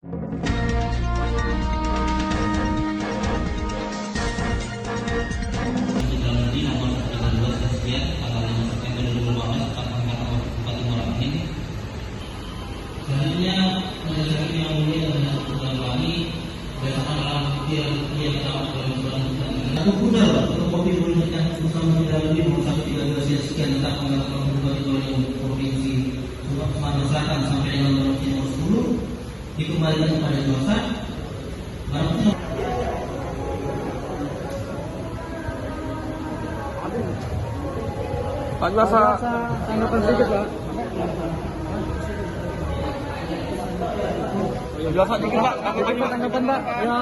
Selanjutnya, majelis yang mulia dan yang kami berdasarkan alam bukti yang telah berlangsung. Aku benar untuk kopi menunjukkan bersama tidak lebih mengusaha 13 sekian tentang pengalaman Bupati Provinsi Sumatera Selatan sampai dengan provinsi nomor 10 dikembalikan kepada kuasa. Pak Juasa, tanggapan sedikit Pak. Juasa dikit Pak, tanggapan Pak. Ya,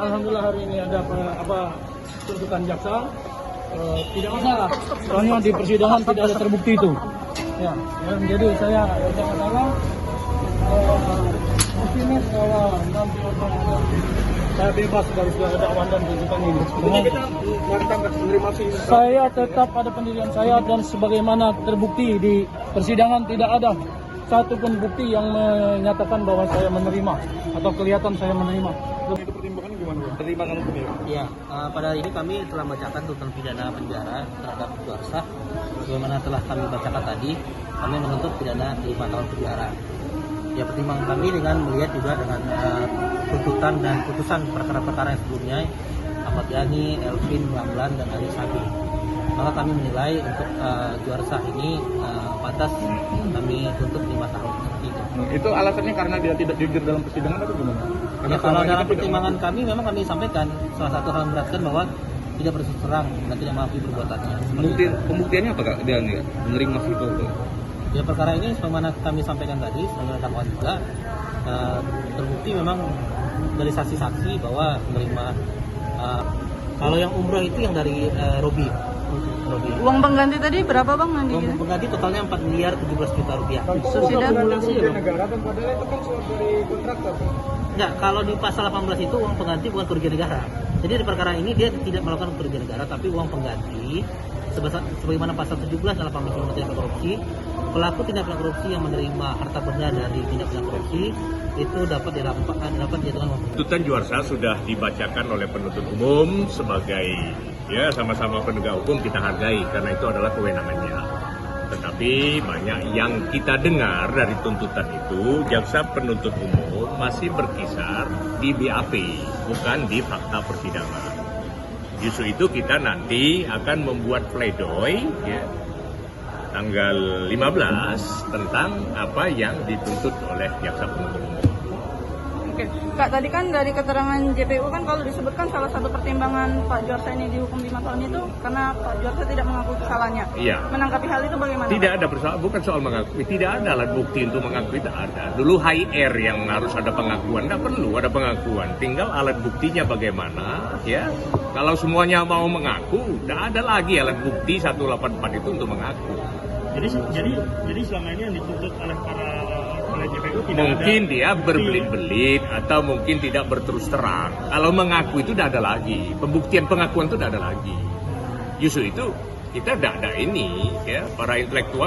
alhamdulillah hari ini ada tuntutan jaksa. Tidak masalah, soalnya di persidangan tidak ada terbukti itu. Ya, jadi saya tidak masalah. Optimis bahwa nanti saya bebas dari segala dakwaan dan tuntutan ini. Saya tetap pada pendirian saya dan sebagaimana terbukti di persidangan tidak ada satupun bukti yang menyatakan bahwa saya menerima atau kelihatan saya menerima. Itu pertimbangannya gimana? Pertimbangan hukum ya? Ya, pada hari ini kami telah membacakan tuntutan pidana penjara terhadap Juarsa. Sebagaimana telah kami bacakan tadi, kami menuntut pidana 5 tahun penjara. Ya, pertimbangan kami dengan melihat juga dengan tuntutan dan putusan perkara-perkara yang sebelumnya, Ahmad Yani, Elvin, Ramlan, dan Ali Sabi. Maka kami menilai untuk Juarsa ini pantas kami tuntut 5 tahun seperti itu. Itu alasannya karena dia tidak jujur dalam persidangan atau gimana? Ya, kalau dalam pertimbangan kami memang kami sampaikan salah satu hal memberatkan bahwa tidak berterus terang dan tidak mengakui perbuatannya. Pembuktiannya apa Kak? Dia menerima itu? Ya, perkara ini sebagaimana kami sampaikan tadi, sebagaimana dakwaan juga terbukti memang dari saksi-saksi bahwa menerima kalau yang umroh itu yang dari Robi. Uang pengganti tadi berapa Bang? Uang pengganti totalnya 4 miliar 17 juta rupiah. Sudah negara kan padahal itu kan surat dari kontraktor. Enggak, kalau di pasal 18 itu uang pengganti bukan kerugian negara. Jadi di perkara ini dia tidak melakukan kerugian negara, tapi uang pengganti sebagaimana pasal 17 dalam Undang-Undang Tindak Pidana Korupsi, pelaku tindak pidana korupsi yang menerima harta benda dari tindak pidana korupsi itu dapat dijatuhkan uang. Tuntutan Juarsa sudah dibacakan oleh penuntut umum sebagai sama-sama penegak hukum, kita hargai karena itu adalah kewenangannya. Tetapi banyak yang kita dengar dari tuntutan itu, jaksa penuntut umum masih berkisar di BAP, bukan di fakta persidangan. Justru itu kita nanti akan membuat pledoi tanggal 15 tentang apa yang dituntut oleh jaksa penuntut umum. Oke, Kak, tadi kan dari keterangan JPU kan kalau disebutkan salah satu pertimbangan Pak Juarsa ini dihukum 5 tahun itu karena Pak Juarsa tidak mengakui kesalahannya. Iya. Menanggapi hal itu bagaimana? Tidak ada persoalan, bukan soal mengakui, tidak ada alat bukti untuk mengakui, tidak ada. Dulu high air yang harus ada pengakuan, tidak perlu ada pengakuan. Tinggal alat buktinya bagaimana, ya. Kalau semuanya mau mengaku, tidak ada lagi alat bukti 184 itu untuk mengaku. Jadi selama ini yang dituntut oleh JPU tidak mungkin ada, dia berbelit-belit atau mungkin tidak berterus terang. Kalau mengaku itu tidak ada lagi, pembuktian pengakuan itu tidak ada lagi. Justru itu kita tidak ada ini, ya para intelektual